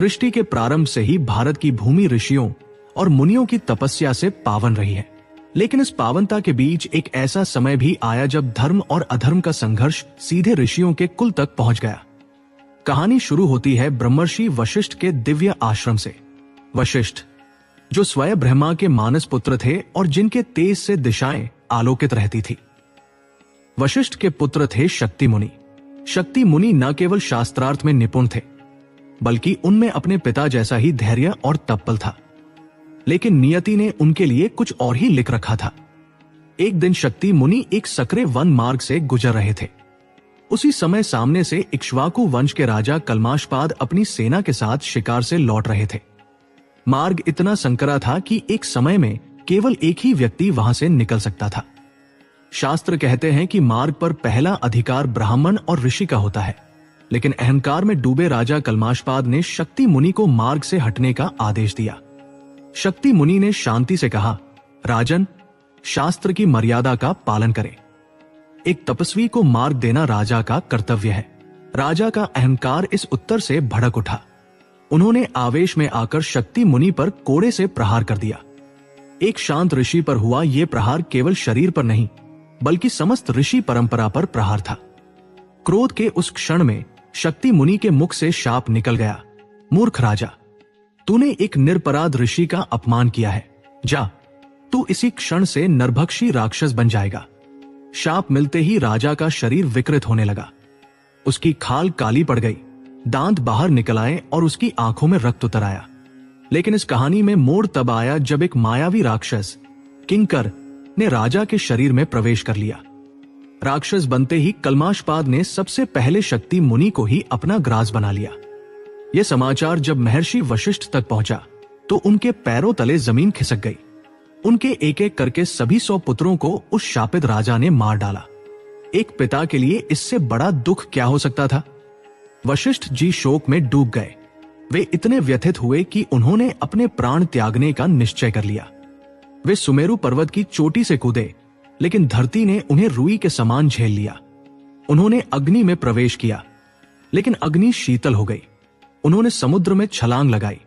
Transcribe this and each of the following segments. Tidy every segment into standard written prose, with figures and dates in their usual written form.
सृष्टि के प्रारंभ से ही भारत की भूमि ऋषियों और मुनियों की तपस्या से पावन रही है। लेकिन इस पावनता के बीच एक ऐसा समय भी आया जब धर्म और अधर्म का संघर्ष सीधे ऋषियों के कुल तक पहुंच गया। कहानी शुरू होती है ब्रह्मर्षि वशिष्ठ के दिव्य आश्रम से। वशिष्ठ, जो स्वयं ब्रह्मा के मानस पुत्र थे और जिनके तेज से दिशाएं आलोकित रहती थी। वशिष्ठ के पुत्र थे शक्ति मुनि। शक्ति मुनि न केवल शास्त्रार्थ में निपुण थे, बल्कि उनमें अपने पिता जैसा ही धैर्य और तपबल था। लेकिन नियति ने उनके लिए कुछ और ही लिख रखा था। एक दिन शक्ति मुनि एक सकरे वन मार्ग से गुजर रहे थे। उसी समय सामने से इक्ष्वाकु वंश के राजा कल्माशपाद अपनी सेना के साथ शिकार से लौट रहे थे। मार्ग इतना संकरा था कि एक समय में केवल एक ही व्यक्ति वहां से निकल सकता था। शास्त्र कहते हैं कि मार्ग पर पहला अधिकार ब्राह्मण और ऋषि का होता है, लेकिन अहंकार में डूबे राजा कल्माशपाद ने शक्ति मुनि को मार्ग से हटने का आदेश दिया। शक्ति मुनि ने शांति से कहा, राजन, शास्त्र की मर्यादा का पालन करें। एक तपस्वी को मार्ग देना राजा का कर्तव्य है। राजा का अहंकार इस उत्तर से भड़क उठा। उन्होंने आवेश में आकर शक्ति मुनि पर कोड़े से प्रहार कर दिया। एक शांत ऋषि पर हुआ यह प्रहार केवल शरीर पर नहीं, बल्कि समस्त ऋषि परंपरा पर प्रहार था। क्रोध के उस क्षण में शक्ति मुनि के मुख से शाप निकल गया, मूर्ख राजा, तूने एक निरपराध ऋषि का अपमान किया है। जा, तू इसी क्षण से नरभक्षी राक्षस बन जाएगा। शाप मिलते ही राजा का शरीर विकृत होने लगा। उसकी खाल काली पड़ गई, दांत बाहर निकल आए और उसकी आंखों में रक्त उतर आया। लेकिन इस कहानी में मोड़ तब आया जब एक मायावी राक्षस किंकर ने राजा के शरीर में प्रवेश कर लिया। राक्षस बनते ही कल्माशपाद ने सबसे पहले शक्ति मुनि को ही अपना ग्रास बना लिया। यह समाचार जब महर्षि वशिष्ठ तक पहुंचा तो उनके पैरों तले जमीन खिसक गई। उनके एक एक करके सभी 100 पुत्रों को उस शापित राजा ने मार डाला। एक पिता के लिए इससे बड़ा दुख क्या हो सकता था। वशिष्ठ जी शोक में डूब गए। वे इतने व्यथित हुए कि उन्होंने अपने प्राण त्यागने का निश्चय कर लिया। वे सुमेरु पर्वत की चोटी से कूदे, लेकिन धरती ने उन्हें रुई के समान झेल लिया। उन्होंने अग्नि में प्रवेश किया, लेकिन अग्नि शीतल हो गई। उन्होंने समुद्र में छलांग लगाई,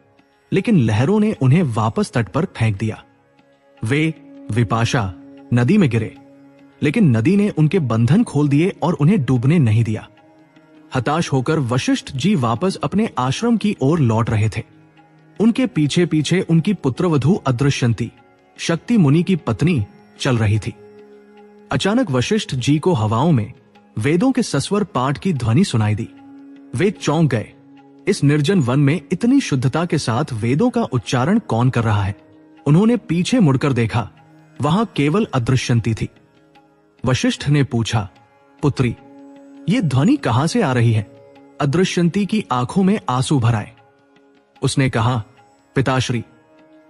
लेकिन लहरों ने उन्हें वापस तट पर फेंक दिया। वे विपाशा नदी में गिरे, लेकिन नदी ने उनके बंधन खोल दिए और उन्हें डूबने नहीं दिया। हताश होकर वशिष्ठ जी वापस अपने आश्रम की ओर लौट रहे थे। उनके पीछे पीछे उनकी पुत्रवधू अदृश्यंती, शक्ति मुनि की पत्नी, चल रही थी। अचानक वशिष्ठ जी को हवाओं में वेदों के सस्वर पाठ की ध्वनि सुनाई दी। वे चौंक गए। इस निर्जन वन में इतनी शुद्धता के साथ वेदों का उच्चारण कौन कर रहा है। उन्होंने पीछे मुड़कर देखा, वहां केवल अदृश्यंती थी। वशिष्ठ ने पूछा, पुत्री, ये ध्वनि कहां से आ रही है। अदृश्यंती की आंखों में आंसू भर आए। उसने कहा, पिताश्री,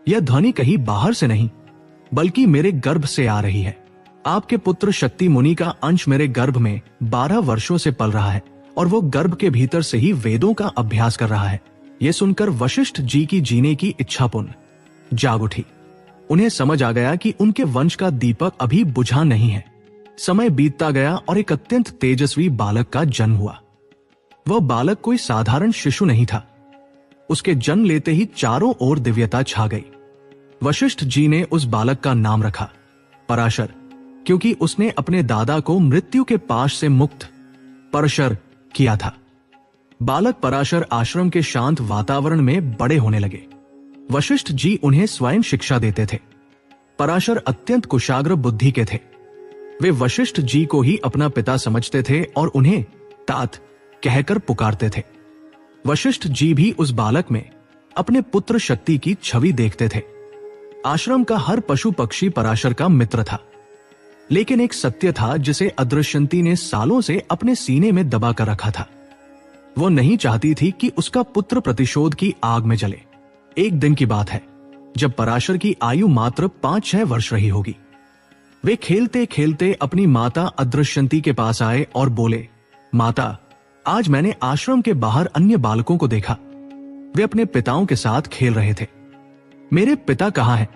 यह ध्वनि कहीं बाहर से नहीं, बल्कि मेरे गर्भ से आ रही है। आपके पुत्र शक्ति मुनि का अंश मेरे गर्भ में 12 वर्षों से पल रहा है और वो गर्भ के भीतर से ही वेदों का अभ्यास कर रहा है। यह सुनकर वशिष्ठ जी की जीने की इच्छा पुनः जाग उठी। उन्हें समझ आ गया कि उनके वंश का दीपक अभी बुझा नहीं है। समय बीतता गया और एक अत्यंत तेजस्वी बालक का जन्म हुआ। वह बालक कोई साधारण शिशु नहीं था। उसके जन्म लेते ही चारों ओर दिव्यता छा गई। वशिष्ठ जी ने उस बालक का नाम रखा पराशर, क्योंकि उसने अपने दादा को मृत्यु के पाश से मुक्त परशर किया था। बालक पराशर आश्रम के शांत वातावरण में बड़े होने लगे। वशिष्ठ जी उन्हें स्वयं शिक्षा देते थे। पराशर अत्यंत कुशाग्र बुद्धि के थे। वे वशिष्ठ जी को ही अपना पिता समझते थे और उन्हें तात कहकर पुकारते थे। वशिष्ठ जी भी उस बालक में अपने पुत्र शक्ति की छवि देखते थे। आश्रम का हर पशु पक्षी पराशर का मित्र था, लेकिन एक सत्य था जिसे अदृश्यंती ने सालों से अपने सीने में दबा कर रखा था। वो नहीं चाहती थी कि उसका पुत्र प्रतिशोध की आग में जले। एक दिन की बात है जब पराशर की आयु मात्र 5-6 वर्ष रही होगी। वे खेलते खेलते अपनी माता अदृश्यंती के पास आए और बोले, माता, आज मैंने आश्रम के बाहर अन्य बालकों को देखा। वे अपने पिताओं के साथ खेल रहे थे। मेरे पिता कहाँ हैं?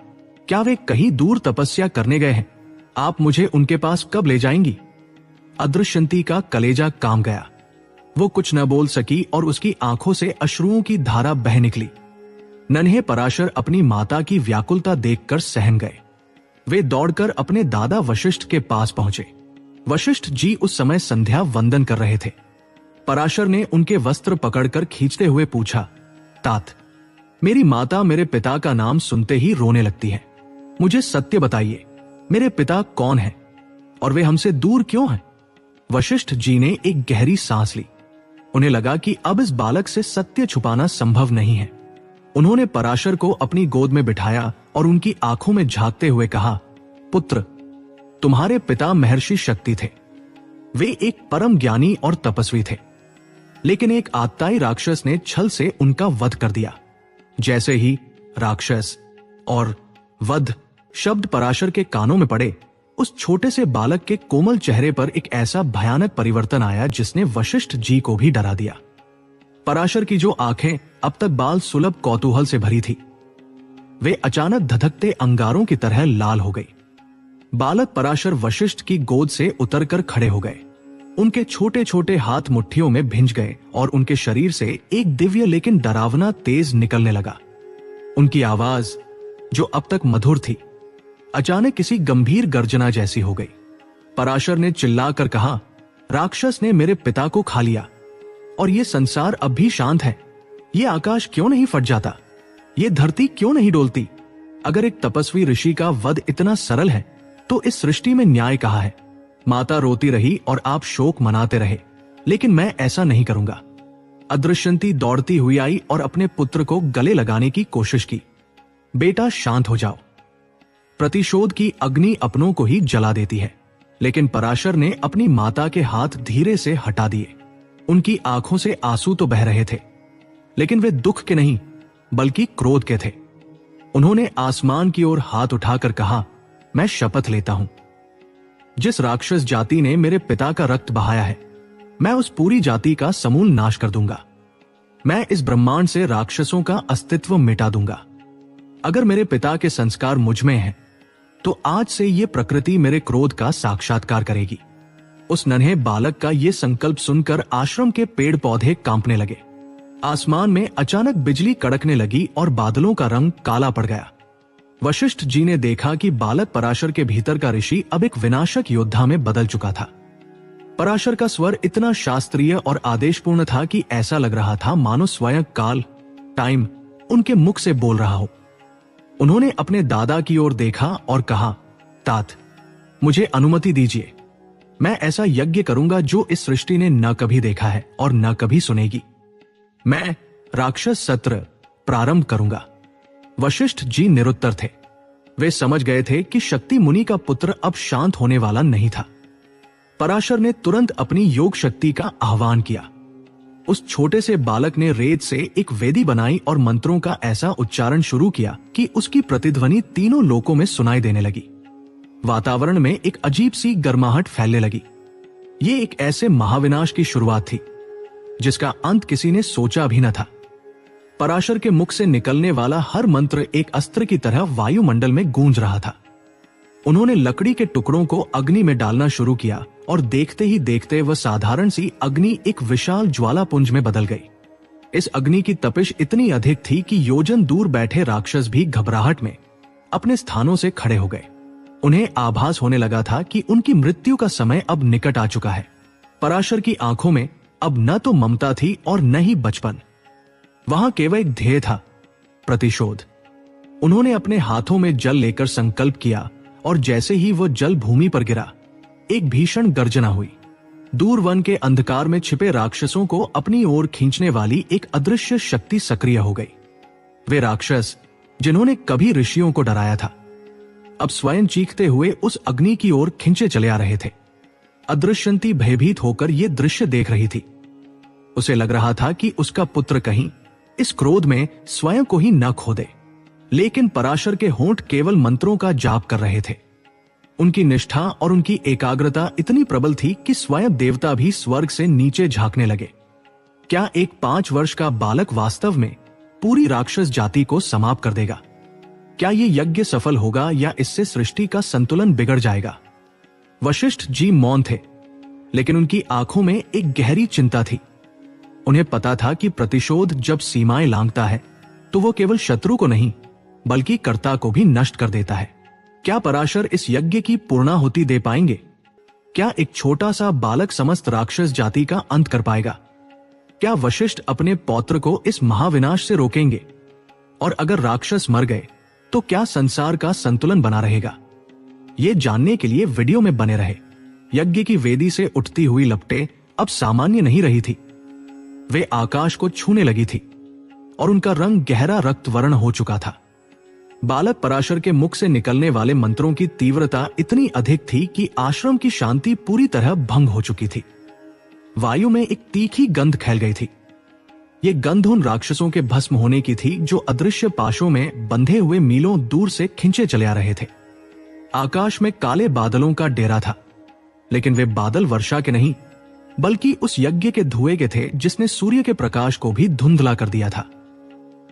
क्या वे कहीं दूर तपस्या करने गए हैं? आप मुझे उनके पास कब ले जाएंगी? अदृश्यंती का कलेजा काम गया। वो कुछ न बोल सकी और उसकी आंखों से अश्रुओं की धारा बह निकली। नन्हे पराशर अपनी माता की व्याकुलता देखकर सहम गए। वे दौड़कर अपने दादा वशिष्ठ के पास पहुंचे। वशिष्ठ जी उस समय संध्या वंदन कर रहे थे। पराशर ने उनके वस्त्र पकड़कर खींचते हुए पूछा, तात, मेरी माता मेरे पिता का नाम सुनते ही रोने लगती है। मुझे सत्य बताइए, मेरे पिता कौन है और वे हमसे दूर क्यों हैं? वशिष्ठ जी ने एक गहरी सांस ली। उन्हें लगा कि अब इस बालक से सत्य छुपाना संभव नहीं है। उन्होंने पराशर को अपनी गोद में बिठाया और उनकी आंखों में झांकते हुए कहा, पुत्र, तुम्हारे पिता महर्षि शक्ति थे। वे एक परम ज्ञानी और तपस्वी थे, लेकिन एक आत्ताई राक्षस ने छल से उनका वध कर दिया। जैसे ही राक्षस और वध शब्द पराशर के कानों में पड़े, उस छोटे से बालक के कोमल चेहरे पर एक ऐसा भयानक परिवर्तन आया जिसने वशिष्ठ जी को भी डरा दिया। पराशर की जो आंखें अब तक बाल सुलभ कौतूहल से भरी थी, वे अचानक धधकते अंगारों की तरह लाल हो गई। बालक पराशर वशिष्ठ की गोद से उतरकर खड़े हो गए। उनके छोटे छोटे हाथ मुट्ठियों में भिंज गए और उनके शरीर से एक दिव्य लेकिन डरावना तेज निकलने लगा। उनकी आवाज, जो अब तक मधुर थी, अचानक किसी गंभीर गर्जना जैसी हो गई। पराशर ने चिल्लाकर कहा, राक्षस ने मेरे पिता को खा लिया और ये संसार अब भी शांत है। ये आकाश क्यों नहीं फट जाता? ये धरती क्यों नहीं डोलती? अगर एक तपस्वी ऋषि का वध इतना सरल है तो इस सृष्टि में न्याय कहाँ है? माता रोती रही और आप शोक मनाते रहे, लेकिन मैं ऐसा नहीं करूंगा। अदृश्यंती दौड़ती हुई आई और अपने पुत्र को गले लगाने की कोशिश की। बेटा, शांत हो जाओ। प्रतिशोध की अग्नि अपनों को ही जला देती है। लेकिन पराशर ने अपनी माता के हाथ धीरे से हटा दिए। उनकी आंखों से आंसू तो बह रहे थे, लेकिन वे दुख के नहीं बल्कि क्रोध के थे। उन्होंने आसमान की ओर हाथ उठाकर कहा, मैं शपथ लेता हूं, जिस राक्षस जाति ने मेरे पिता का रक्त बहाया है, मैं उस पूरी जाति का समूल नाश कर दूंगा। मैं इस ब्रह्मांड से राक्षसों का अस्तित्व मिटा दूंगा। अगर मेरे पिता के संस्कार मुझ में हैं, तो आज से ये प्रकृति मेरे क्रोध का साक्षात्कार करेगी। उस नन्हे बालक का ये संकल्प सुनकर आश्रम के पेड़ पौधे कांपने लगे। आसमान में अचानक बिजली कड़कने लगी और बादलों का रंग काला पड़ गया। वशिष्ठ जी ने देखा कि बालक पराशर के भीतर का ऋषि अब एक विनाशक योद्धा में बदल चुका था। पराशर का स्वर इतना शास्त्रीय और आदेशपूर्ण था कि ऐसा लग रहा था मानो स्वयं काल, टाइम उनके मुख से बोल रहा हो। उन्होंने अपने दादा की ओर देखा और कहा, तात, मुझे अनुमति दीजिए। मैं ऐसा यज्ञ करूंगा जो इस सृष्टि ने न कभी देखा है और न कभी सुनेगी। मैं राक्षस सत्र प्रारंभ करूंगा। वशिष्ठ जी निरुत्तर थे। वे समझ गए थे कि शक्ति मुनि का पुत्र अब शांत होने वाला नहीं था। पराशर ने तुरंत अपनी योग शक्ति का आह्वान किया। उस छोटे से बालक ने रेत से एक वेदी बनाई और मंत्रों का ऐसा उच्चारण शुरू किया कि उसकी प्रतिध्वनि तीनों लोकों में सुनाई देने लगी। वातावरण में एक अजीब सी गर्माहट फैलने लगी। ये एक ऐसे महाविनाश की शुरुआत थी जिसका अंत किसी ने सोचा भी न था। पराशर के मुख से निकलने वाला हर मंत्र एक अस्त्र की तरह वायुमंडल में गूंज रहा था। उन्होंने लकड़ी के टुकड़ों को अग्नि में डालना शुरू किया और देखते ही देखते वह साधारण सी अग्नि एक विशाल ज्वालापुंज में बदल गई। इस अग्नि की तपिश इतनी अधिक थी कि योजन दूर बैठे राक्षस भी घबराहट में अपने स्थानों से खड़े हो गए। उन्हें आभास होने लगा था कि उनकी मृत्यु का समय अब निकट आ चुका है। पराशर की आंखों में अब न तो ममता थी और न ही बचपन। वहां केवल एक ध्येय था, प्रतिशोध। उन्होंने अपने हाथों में जल लेकर संकल्प किया और जैसे ही वह जल भूमि पर गिरा, एक भीषण गर्जना हुई। दूर वन के अंधकार में छिपे राक्षसों को अपनी ओर खींचने वाली एक अदृश्य शक्ति सक्रिय हो गई। वे राक्षस जिन्होंने कभी ऋषियों को डराया था, अब स्वयं चीखते हुए उस अग्नि की ओर खींचे चले आ रहे थे। अदृश्यंती भयभीत होकर यह दृश्य देख रही थी। उसे लग रहा था कि उसका पुत्र कहीं इस क्रोध में स्वयं को ही न खो दे। लेकिन पराशर के होंठ केवल मंत्रों का जाप कर रहे थे। उनकी निष्ठा और उनकी एकाग्रता इतनी प्रबल थी कि स्वयं देवता भी स्वर्ग से नीचे झांकने लगे। क्या एक 5 वर्ष का बालक वास्तव में पूरी राक्षस जाति को समाप्त कर देगा? क्या ये यज्ञ सफल होगा या इससे सृष्टि का संतुलन बिगड़ जाएगा? वशिष्ठ जी मौन थे, लेकिन उनकी आंखों में एक गहरी चिंता थी। उन्हें पता था कि प्रतिशोध जब सीमाएं लांघता है तो वो केवल शत्रु को नहीं बल्कि कर्ता को भी नष्ट कर देता है। क्या पराशर इस यज्ञ की पूर्णाहुति दे पाएंगे? क्या एक छोटा सा बालक समस्त राक्षस जाति का अंत कर पाएगा? क्या वशिष्ठ अपने पौत्र को इस महाविनाश से रोकेंगे? और अगर राक्षस मर गए तो क्या संसार का संतुलन बना रहेगा? ये जानने के लिए वीडियो में बने रहे। यज्ञ की वेदी से उठती हुई लपटें अब सामान्य नहीं रही थी। वे आकाश को छूने लगी थी और उनका रंग गहरा रक्त वर्ण हो चुका था। बालक पराशर के मुख से निकलने वाले मंत्रों की तीव्रता इतनी अधिक थी कि आश्रम की शांति पूरी तरह भंग हो चुकी थी। वायु में एक तीखी गंध फैल गई थी। ये गंध उन राक्षसों के भस्म होने की थी जो अदृश्य पाशों में बंधे हुए मीलों दूर से खिंचे चले आ रहे थे। आकाश में काले बादलों का डेरा था, लेकिन वे बादल वर्षा के नहीं बल्कि उस यज्ञ के धुएं के थे जिसने सूर्य के प्रकाश को भी धुंधला कर दिया था।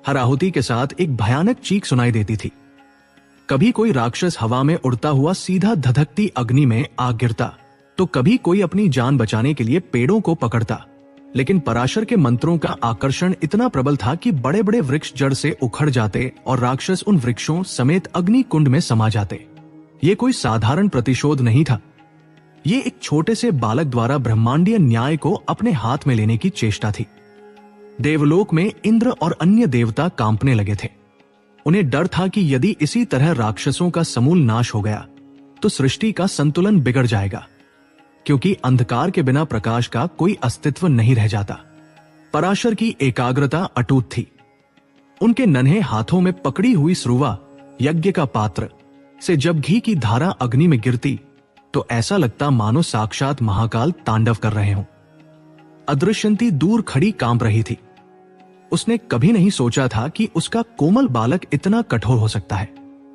हर आहुति के साथ एक भयानक चीख सुनाई देती थी। कभी कोई राक्षस हवा में उड़ता हुआ सीधा धधकती अग्नि में आग गिरता, तो कभी कोई अपनी जान बचाने के लिए पेड़ों को पकड़ता। लेकिन पराशर के मंत्रों का आकर्षण इतना प्रबल था कि बड़े बड़े वृक्ष जड़ से उखड़ जाते और राक्षस उन वृक्षों समेत अग्नि कुंड में समा जाते। ये कोई साधारण प्रतिशोध नहीं था। ये एक छोटे से बालक द्वारा ब्रह्मांडीय न्याय को अपने हाथ में लेने की चेष्टा थी। देवलोक में इंद्र और अन्य देवता कांपने लगे थे। उन्हें डर था कि यदि इसी तरह राक्षसों का समूल नाश हो गया तो सृष्टि का संतुलन बिगड़ जाएगा, क्योंकि अंधकार के बिना प्रकाश का कोई अस्तित्व नहीं रह जाता। पराशर की एकाग्रता अटूट थी। उनके नन्हे हाथों में पकड़ी हुई स्रुवा, यज्ञ का पात्र, से जब घी की धारा अग्नि में गिरती तो ऐसा लगता मानो साक्षात महाकाल तांडव कर रहे हों। अदृश्यंती दूर खड़ी कांप रही थी। उसने कभी नहीं सोचा था कि उसका कोमल बालक इतना कठोर हो सकता है।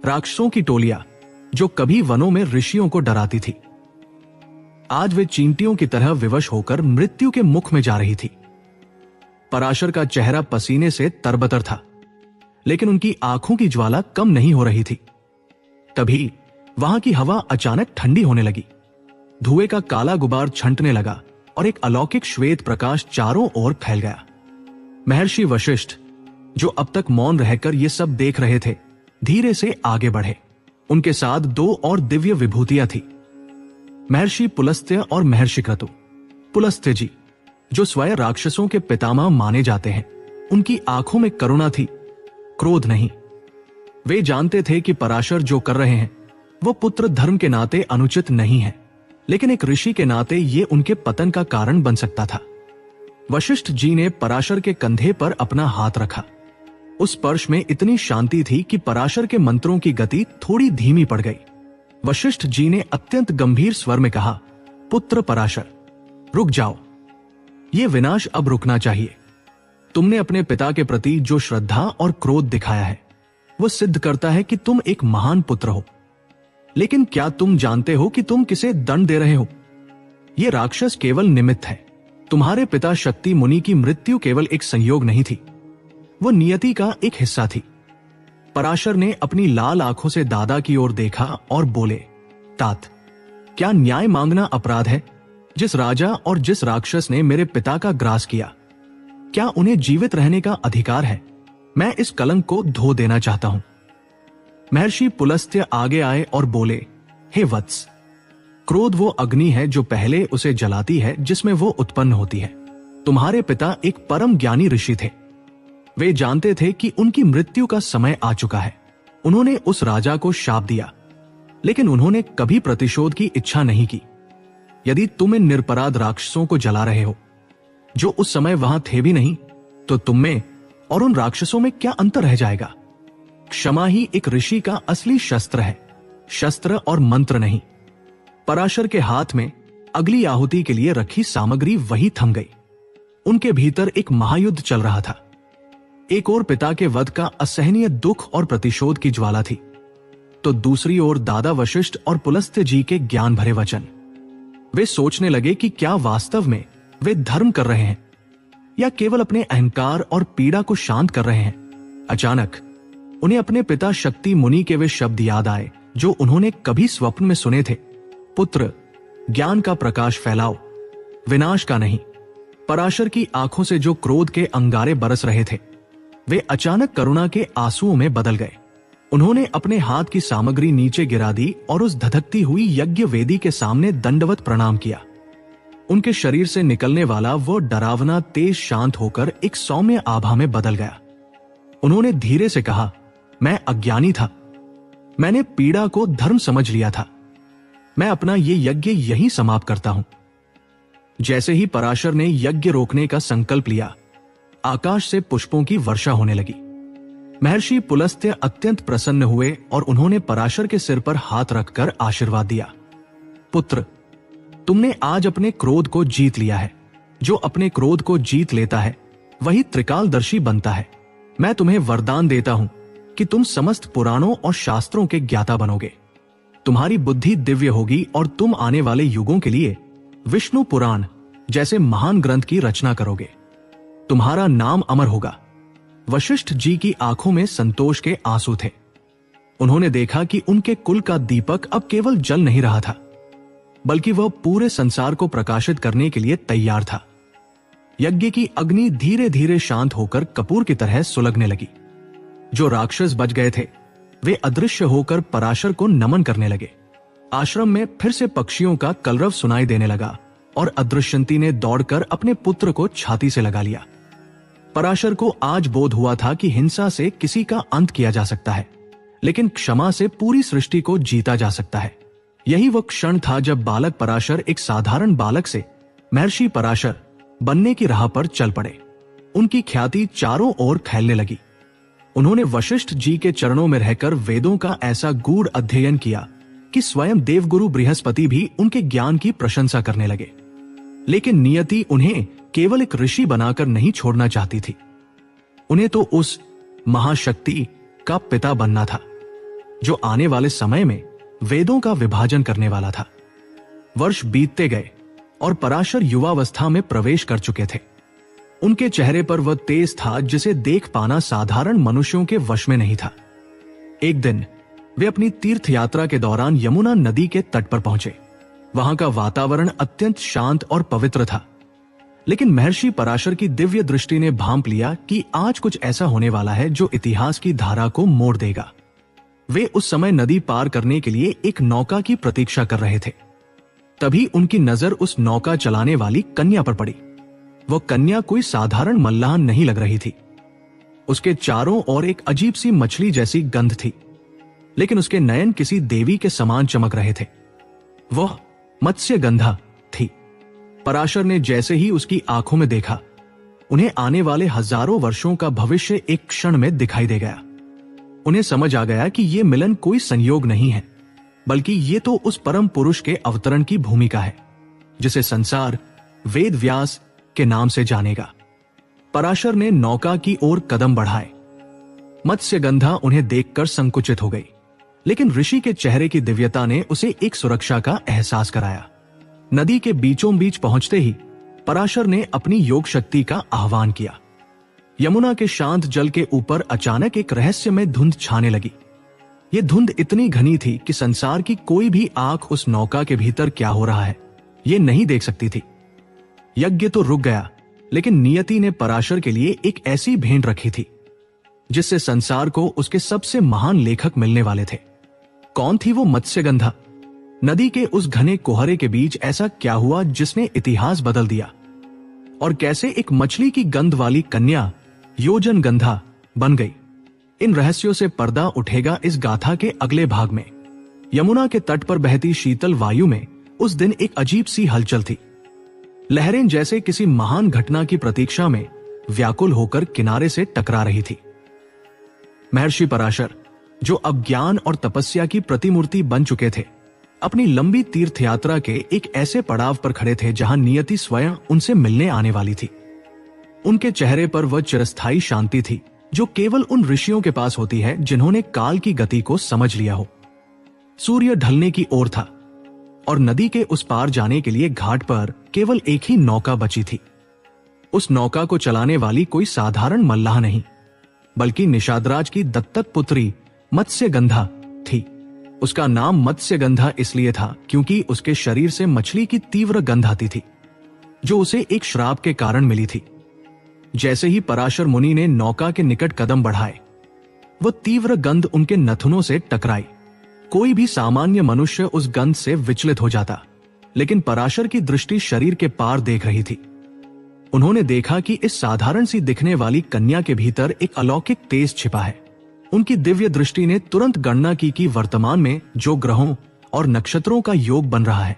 राक्षसों की टोलियां जो कभी वनों में ऋषियों को डराती थी, आज वे चींटियों की तरह विवश होकर मृत्यु के मुख में जा रही थी। पराशर का चेहरा पसीने से तरबतर था, लेकिन उनकी आंखों की ज्वाला कम नहीं हो रही थी। तभी वहां की हवा अचानक ठंडी होने लगी। धुएं का काला गुबार छंटने लगा और एक अलौकिक श्वेत प्रकाश चारों ओर फैल गया। महर्षि वशिष्ठ, जो अब तक मौन रहकर ये सब देख रहे थे, धीरे से आगे बढ़े। उनके साथ दो और दिव्य विभूतियां थी, महर्षि पुलस्त्य और महर्षि क्रतु। पुलस्त्य जी, जो स्वयं राक्षसों के पितामह माने जाते हैं, उनकी आंखों में करुणा थी, क्रोध नहीं। वे जानते थे कि पराशर जो कर रहे हैं वो पुत्र धर्म के नाते अनुचित नहीं है, लेकिन एक ऋषि के नाते ये उनके पतन का कारण बन सकता था। वशिष्ठ जी ने पराशर के कंधे पर अपना हाथ रखा। उस स्पर्श में इतनी शांति थी कि पराशर के मंत्रों की गति थोड़ी धीमी पड़ गई। वशिष्ठ जी ने अत्यंत गंभीर स्वर में कहा, पुत्र पराशर, रुक जाओ। ये विनाश अब रुकना चाहिए। तुमने अपने पिता के प्रति जो श्रद्धा और क्रोध दिखाया है वो सिद्ध करता है कि तुम एक महान पुत्र हो। लेकिन क्या तुम जानते हो कि तुम किसे दंड दे रहे हो? ये राक्षस केवल निमित्त है। तुम्हारे पिता शक्ति मुनि की मृत्यु केवल एक संयोग नहीं थी, वो नियति का एक हिस्सा थी। पराशर ने अपनी लाल आंखों से दादा की ओर देखा और बोले, तात, क्या न्याय मांगना अपराध है? जिस राजा और जिस राक्षस ने मेरे पिता का ग्रास किया, क्या उन्हें जीवित रहने का अधिकार है? मैं इस कलंक को धो देना चाहता हूं। महर्षि पुलस्त्य आगे आए और बोले, हे वत्स, क्रोध वो अग्नि है जो पहले उसे जलाती है जिसमें वो उत्पन्न होती है। तुम्हारे पिता एक परम ज्ञानी ऋषि थे। वे जानते थे कि उनकी मृत्यु का समय आ चुका है। उन्होंने उस राजा को शाप दिया, लेकिन उन्होंने कभी प्रतिशोध की इच्छा नहीं की। यदि तुम इन निरपराध राक्षसों को जला रहे हो जो उस समय वहां थे भी नहीं, तो तुम में और उन राक्षसों में क्या अंतर रह जाएगा? क्षमा ही एक ऋषि का असली शस्त्र है, शस्त्र और मंत्र नहीं। पराशर के हाथ में अगली आहुति के लिए रखी सामग्री वही थम गई। उनके भीतर एक महायुद्ध चल रहा था। एक ओर पिता के वध का असहनीय दुख और प्रतिशोध की ज्वाला थी, तो दूसरी ओर दादा वशिष्ठ और पुलस्त्य जी के ज्ञान भरे वचन। वे सोचने लगे कि क्या वास्तव में वे धर्म कर रहे हैं या केवल अपने अहंकार और पीड़ा को शांत कर रहे हैं। अचानक उन्हें अपने पिता शक्ति मुनि के वे शब्द याद आए जो उन्होंने कभी स्वप्न में सुने थे, पुत्र, ज्ञान का प्रकाश फैलाओ, विनाश का नहीं। पराशर की आंखों से जो क्रोध के अंगारे बरस रहे थे वे अचानक करुणा के आंसुओं में बदल गए। उन्होंने अपने हाथ की सामग्री नीचे गिरा दी और उस धधकती हुई यज्ञ वेदी के सामने दंडवत प्रणाम किया। उनके शरीर से निकलने वाला वो डरावना तेज शांत होकर एक सौम्य आभा में बदल गया। उन्होंने धीरे से कहा, मैं अज्ञानी था, मैंने पीड़ा को धर्म समझ लिया था, मैं अपना ये यज्ञ यहीं समाप्त करता हूं। जैसे ही पराशर ने यज्ञ रोकने का संकल्प लिया, आकाश से पुष्पों की वर्षा होने लगी। महर्षि पुलस्त्य अत्यंत प्रसन्न हुए और उन्होंने पराशर के सिर पर हाथ रखकर आशीर्वाद दिया। पुत्र, तुमने आज अपने क्रोध को जीत लिया है। जो अपने क्रोध को जीत लेता है वही त्रिकालदर्शी बनता है। मैं तुम्हें वरदान देता हूं कि तुम समस्त पुराणों और शास्त्रों के ज्ञाता बनोगे। तुम्हारी बुद्धि दिव्य होगी और तुम आने वाले युगों के लिए विष्णु पुराण जैसे महान ग्रंथ की रचना करोगे। तुम्हारा नाम अमर होगा। वशिष्ठ जी की आंखों में संतोष के आंसू थे। उन्होंने देखा कि उनके कुल का दीपक अब केवल जल नहीं रहा था, बल्कि वह पूरे संसार को प्रकाशित करने के लिए तैयार था। यज्ञ की अग्नि धीरे धीरे शांत होकर कपूर की तरह सुलगने लगी। जो राक्षस बच गए थे वे अदृश्य होकर पराशर को नमन करने लगे। आश्रम में फिर से पक्षियों का कलरव सुनाई देने लगा और अदृश्यंती ने दौड़कर अपने पुत्र को छाती से लगा लिया। पराशर को आज बोध हुआ था कि हिंसा से किसी का अंत किया जा सकता है, लेकिन क्षमा से पूरी सृष्टि को जीता जा सकता है। यही वह क्षण था जब बालक पराशर एक साधारण बालक से महर्षि पराशर बनने की राह पर चल पड़े। उनकी ख्याति चारों ओर फैलने लगी। उन्होंने वशिष्ठ जी के चरणों में रहकर वेदों का ऐसा गूढ़ अध्ययन किया कि स्वयं देवगुरु बृहस्पति भी उनके ज्ञान की प्रशंसा करने लगे। लेकिन नियति उन्हें केवल एक ऋषि बनाकर नहीं छोड़ना चाहती थी। उन्हें तो उस महाशक्ति का पिता बनना था जो आने वाले समय में वेदों का विभाजन करने वाला था। वर्ष बीतते गए और पराशर युवावस्था में प्रवेश कर चुके थे। उनके चेहरे पर वह तेज था जिसे देख पाना साधारण मनुष्यों के वश में नहीं था। एक दिन वे अपनी तीर्थ यात्रा के दौरान यमुना नदी के तट पर पहुंचे। वहां का वातावरण अत्यंत शांत और पवित्र था, लेकिन महर्षि पराशर की दिव्य दृष्टि ने भांप लिया कि आज कुछ ऐसा होने वाला है जो इतिहास की धारा को मोड़ देगा। वे उस समय नदी पार करने के लिए एक नौका की प्रतीक्षा कर रहे थे। तभी उनकी नजर उस नौका चलाने वाली कन्या पर पड़ी। वह कन्या कोई साधारण मल्लाहन नहीं लग रही थी। उसके चारों ओर एक अजीब सी मछली जैसी गंध थी, लेकिन उसके नयन किसी देवी के समान चमक रहे थे। वह मत्स्यगंधा थी। पराशर ने जैसे ही उसकी आंखों में देखा, उन्हें आने वाले हजारों वर्षों का भविष्य एक क्षण में दिखाई दे गया। उन्हें समझ आ गया कि यह मिलन कोई संयोग नहीं है, बल्कि ये तो उस परम पुरुष के अवतरण की भूमिका है जिसे संसार वेद व्यास के नाम से जानेगा। पराशर ने नौका की ओर कदम बढ़ाए। मत्स्यगंधा उन्हें देखकर संकुचित हो गई, लेकिन ऋषि के चेहरे की दिव्यता ने उसे एक सुरक्षा का एहसास कराया। नदी के बीचों बीच पहुंचते ही पराशर ने अपनी योग शक्ति का आह्वान किया। यमुना के शांत जल के ऊपर अचानक एक रहस्यमय धुंध छाने लगी। यह धुंध इतनी घनी थी कि संसार की कोई भी आंख उस नौका के भीतर क्या हो रहा है यह नहीं देख सकती थी। यज्ञ तो रुक गया, लेकिन नियति ने पराशर के लिए एक ऐसी भेंट रखी थी जिससे संसार को उसके सबसे महान लेखक मिलने वाले थे। कौन थी वो मत्स्यगंधा? नदी के उस घने कोहरे के बीच ऐसा क्या हुआ जिसने इतिहास बदल दिया? और कैसे एक मछली की गंध वाली कन्या योजन गंधा बन गई? इन रहस्यों से पर्दा उठेगा इस गाथा के अगले भाग में। यमुना के तट पर बहती शीतल वायु में उस दिन एक अजीब सी हलचल थी। लहरें जैसे किसी महान घटना की प्रतीक्षा में व्याकुल होकर किनारे से टकरा रही थी। महर्षि पराशर, जो अब ज्ञान और तपस्या की प्रतिमूर्ति बन चुके थे, अपनी लंबी तीर्थ यात्रा के एक ऐसे पड़ाव पर खड़े थे जहां नियति स्वयं उनसे मिलने आने वाली थी। उनके चेहरे पर वह चिरस्थायी शांति थी जो केवल उन ऋषियों के पास होती है जिन्होंने काल की गति को समझ लिया हो। सूर्य ढलने की ओर था और नदी के उस पार जाने के लिए घाट पर केवल एक ही नौका बची थी। उस नौका को चलाने वाली कोई साधारण मल्लाह नहीं, बल्कि निषादराज की दत्तक पुत्री मत्स्यगंधा थी। उसका नाम मत्स्यगंधा इसलिए था क्योंकि उसके शरीर से मछली की तीव्र गंध आती थी। जो उसे एक श्राप के कारण मिली थी। जैसे ही पराशर मुनि ने नौका के निकट कदम बढ़ाए, वो तीव्र गंध उनके नथुनों से टकराई। कोई भी सामान्य मनुष्य उस गंध से विचलित हो जाता, लेकिन पराशर की दृष्टि शरीर के पार देख रही थी। उन्होंने देखा कि इस साधारण सी दिखने वाली कन्या के भीतर एक अलौकिक तेज छिपा है। उनकी दिव्य दृष्टि ने तुरंत गणना की कि वर्तमान में जो ग्रहों और नक्षत्रों का योग बन रहा है,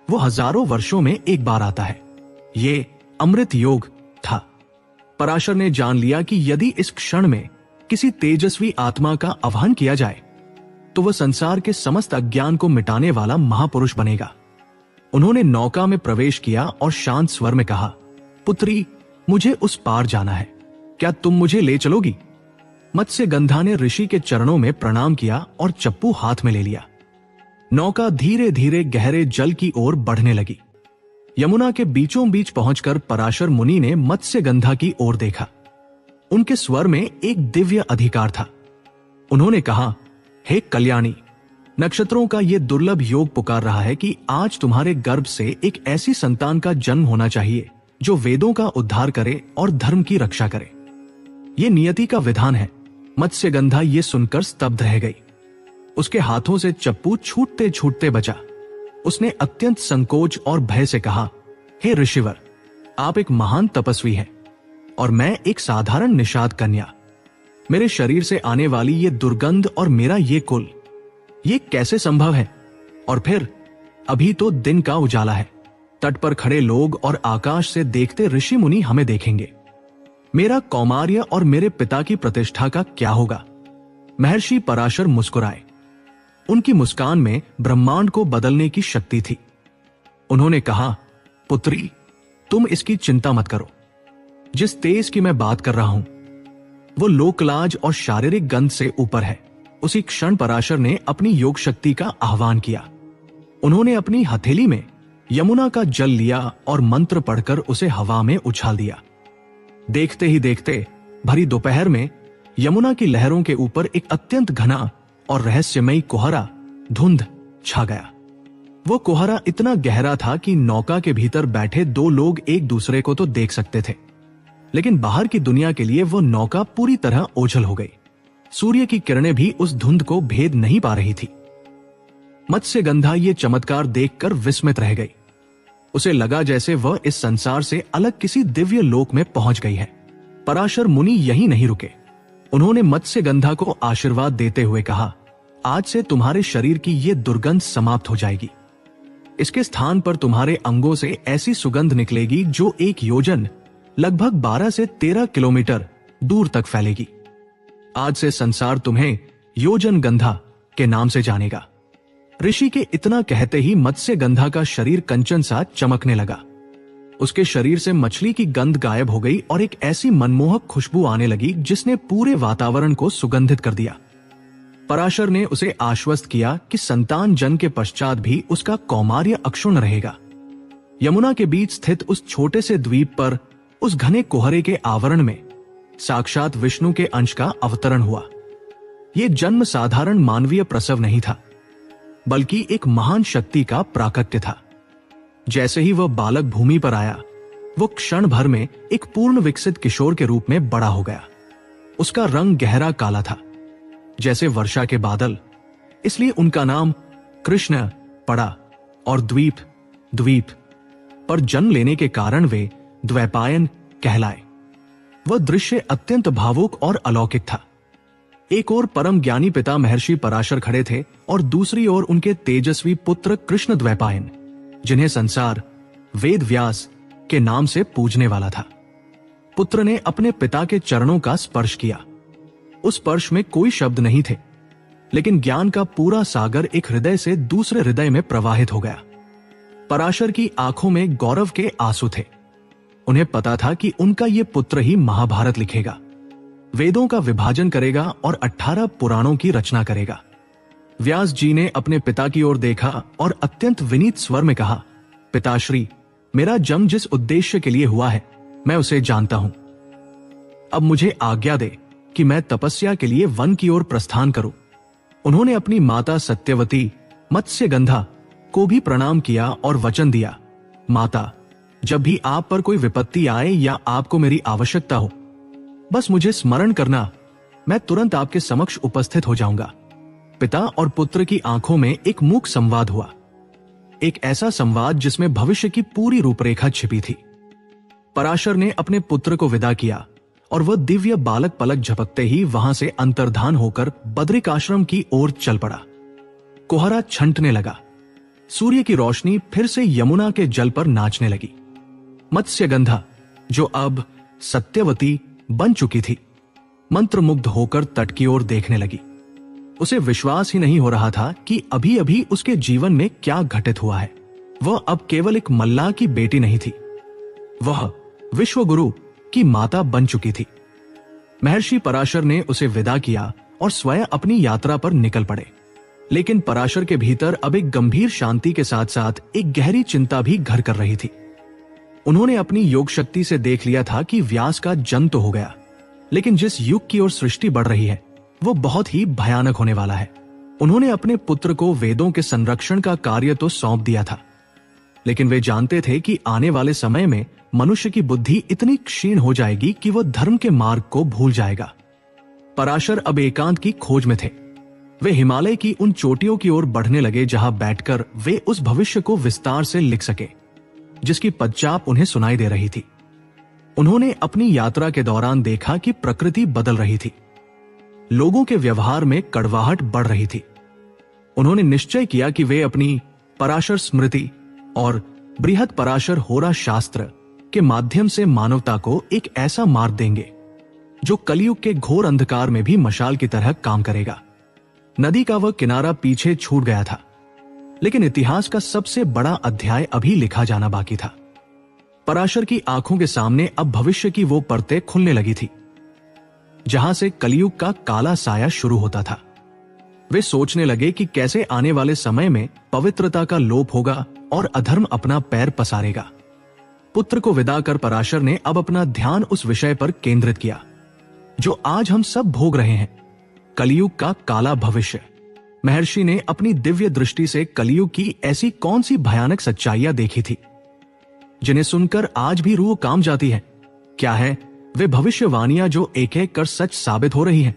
वो हजारों वर्षों में एक बार आता है। ये अमृत योग था। पराशर ने जान लिया कि यदि इस क्षण में किसी तेजस्वी आत्मा का आह्वान किया जाए तो वह संसार के समस्त अज्ञान को मिटाने वाला महापुरुष बनेगा। उन्होंने नौका में प्रवेश किया और शांत स्वर में कहा, पुत्री, मुझे उस पार जाना है, क्या तुम मुझे ले चलोगी? मत्स्यगंधा ने ऋषि के चरणों में प्रणाम किया और चप्पू हाथ में ले लिया। नौका धीरे धीरे गहरे जल की ओर बढ़ने लगी। यमुना के बीचों बीच पहुंचकर पराशर मुनि ने मत्स्यगंधा की ओर देखा। उनके स्वर में एक दिव्य अधिकार था। उन्होंने कहा, हे कल्याणी, नक्षत्रों का यह दुर्लभ योग पुकार रहा है कि आज तुम्हारे गर्भ से एक ऐसी संतान का जन्म होना चाहिए जो वेदों का उद्धार करे और धर्म की रक्षा करे। यह नियति का विधान है। मत्स्यगंधा ये सुनकर स्तब्ध रह गई। उसके हाथों से चप्पू छूटते छूटते बचा। उसने अत्यंत संकोच और भय से कहा, हे ऋषिवर, आप एक महान तपस्वी हैं और मैं एक साधारण निषाद कन्या। मेरे शरीर से आने वाली ये दुर्गंध और मेरा ये कुल, ये कैसे संभव है? और फिर अभी तो दिन का उजाला है। तट पर खड़े लोग और आकाश से देखते ऋषि मुनि हमें देखेंगे। मेरा कौमार्य और मेरे पिता की प्रतिष्ठा का क्या होगा? महर्षि पराशर मुस्कुराए। उनकी मुस्कान में ब्रह्मांड को बदलने की शक्ति थी। उन्होंने कहा, पुत्री, तुम इसकी चिंता मत करो। जिस तेज की मैं बात कर रहा हूं वो लोकलाज और शारीरिक गंध से ऊपर है। उसी क्षण पराशर ने अपनी योग शक्ति का आह्वान किया। उन्होंने अपनी हथेली में यमुना का जल लिया और मंत्र पढ़कर उसे हवा में उछाल दिया। देखते ही देखते भरी दोपहर में यमुना की लहरों के ऊपर एक अत्यंत घना और रहस्यमयी कोहरा, धुंध छा गया। वो कोहरा इतना गहरा था कि नौका के भीतर बैठे दो लोग एक दूसरे को तो देख सकते थे, लेकिन बाहर की दुनिया के लिए वो नौका पूरी तरह ओझल हो गई। सूर्य की किरणें भी उस धुंध को भेद नहीं पा रही थी। मत्स्यगंधा ये चमत्कार देखकर विस्मित रह गई। उसे लगा जैसे वह इस संसार से अलग किसी दिव्य लोक में पहुंच गई है। पराशर मुनि यहीं नहीं रुके। उन्होंने मत्स्यगंधा को आशीर्वाद देते हुए कहा, आज से तुम्हारे शरीर की ये दुर्गंध समाप्त हो जाएगी। इसके स्थान पर तुम्हारे अंगों से ऐसी सुगंध निकलेगी जो एक योजन, लगभग 12 से 13 किलोमीटर दूर तक फैलेगी। आज से संसार तुम्हें योजन गंधा के नाम से जानेगा। ऋषि के इतना कहते ही मत्स्यगंधा का शरीर कंचन सा चमकने लगा। उसके शरीर से मछली की गंध गायब हो गई और एक ऐसी मनमोहक खुशबू आने लगी जिसने पूरे वातावरण को सुगंधित कर दिया। पराशर ने उसे आश्वस्त किया कि संतान जन्म के पश्चात भी उसका कौमार्य अक्षुण्ण रहेगा। यमुना के बीच स्थित उस छोटे से द्वीप पर उस घने कोहरे के आवरण में साक्षात विष्णु के अंश का अवतरण हुआ। यह जन्म साधारण मानवीय प्रसव नहीं था, बल्कि एक महान शक्ति का प्राकट्य था। जैसे ही वह बालक भूमि पर आया, वो क्षण भर में एक पूर्ण विकसित किशोर के रूप में बड़ा हो गया। उसका रंग गहरा काला था, जैसे वर्षा के बादल, इसलिए उनका नाम कृष्ण पड़ा और द्वीप द्वीप पर जन्म लेने के कारण वे द्वैपायन कहलाए। वह दृश्य अत्यंत भावुक और अलौकिक था। एक ओर परम ज्ञानी पिता महर्षि पराशर खड़े थे और दूसरी ओर उनके तेजस्वी पुत्र कृष्ण द्वैपायन, जिन्हें संसार वेद व्यास के नाम से पूजने वाला था। पुत्र ने अपने पिता के चरणों का स्पर्श किया। उस स्पर्श में कोई शब्द नहीं थे, लेकिन ज्ञान का पूरा सागर एक हृदय से दूसरे हृदय में प्रवाहित हो गया। पराशर की आंखों में गौरव के आंसू थे। उन्हें पता था कि उनका ये पुत्र ही महाभारत लिखेगा, वेदों का विभाजन करेगा और 18 पुराणों की रचना करेगा। व्यास जी ने अपने पिता की ओर देखा और अत्यंत विनीत स्वर में कहा, पिताश्री, मेरा जन्म जिस उद्देश्य के लिए हुआ है, मैं उसे जानता हूं। अब मुझे आज्ञा दे कि मैं तपस्या के लिए वन की ओर प्रस्थान करूं। उन्होंने अपनी माता सत्यवती मत्स्यगंधा को भी प्रणाम किया और वचन दिया, माता, जब भी आप पर कोई विपत्ति आए या आपको मेरी आवश्यकता हो, बस मुझे स्मरण करना, मैं तुरंत आपके समक्ष उपस्थित हो जाऊंगा। पिता और पुत्र की आंखों में एक मूक संवाद हुआ, एक ऐसा संवाद जिसमें भविष्य की पूरी रूपरेखा छिपी थी। पराशर ने अपने पुत्र को विदा किया और वह दिव्य बालक पलक झपकते ही वहां से अंतर्धान होकर बद्रिक आश्रम की ओर चल पड़ा। कोहरा छंटने लगा। सूर्य की रोशनी फिर से यमुना के जल पर नाचने लगी। मत्स्यगंधा, जो अब सत्यवती बन चुकी थी, मंत्रमुग्ध होकर तट की ओर देखने लगी। उसे विश्वास ही नहीं हो रहा था कि अभी अभी उसके जीवन में क्या घटित हुआ है। वह अब केवल एक मल्लाह की बेटी नहीं थी, वह विश्वगुरु की माता बन चुकी थी। महर्षि पराशर ने उसे विदा किया और स्वयं अपनी यात्रा पर निकल पड़े। लेकिन पराशर के भीतर अब एक गंभीर शांति के साथ साथ एक गहरी चिंता भी घर कर रही थी। उन्होंने अपनी योग शक्ति से देख लिया था कि व्यास का जन्म तो हो गया, लेकिन जिस युग की ओर सृष्टि बढ़ रही है वो बहुत ही भयानक होने वाला है। उन्होंने अपने पुत्र को वेदों के संरक्षण का कार्य तो सौंप दिया था, लेकिन वे जानते थे कि आने वाले समय में मनुष्य की बुद्धि इतनी क्षीण हो जाएगी कि वह धर्म के मार्ग को भूल जाएगा। पराशर अब एकांत की खोज में थे। वे हिमालय की उन चोटियों की ओर बढ़ने लगे जहां बैठकर वे उस भविष्य को विस्तार से लिख सके जिसकी पदचाप उन्हें सुनाई दे रही थी। उन्होंने अपनी यात्रा के दौरान देखा कि प्रकृति बदल रही थी, लोगों के व्यवहार में कड़वाहट बढ़ रही थी। उन्होंने निश्चय किया कि वे अपनी पराशर स्मृति और बृहद पराशर होरा शास्त्र के माध्यम से मानवता को एक ऐसा मार्ग देंगे जो कलयुग के घोर अंधकार में भी मशाल की तरह काम करेगा। नदी का वह किनारा पीछे छूट गया था, लेकिन इतिहास का सबसे बड़ा अध्याय अभी लिखा जाना बाकी था। पराशर की आंखों के सामने अब भविष्य की वो परतें खुलने लगी थी जहां से कलयुग का काला साया शुरू होता था। वे सोचने लगे कि कैसे आने वाले समय में पवित्रता का लोप होगा और अधर्म अपना पैर पसारेगा। पुत्र को विदा कर पराशर ने अब अपना ध्यान उस विषय पर केंद्रित किया जो आज हम सब भोग रहे हैं, कलयुग का काला भविष्य। महर्षि ने अपनी दिव्य दृष्टि से कलयुग की ऐसी कौन सी भयानक सच्चाइयां देखी थी जिन्हें सुनकर आज भी रूह कांप जाती है। क्या है वे भविष्यवाणियां जो एक एक कर सच साबित हो रही हैं?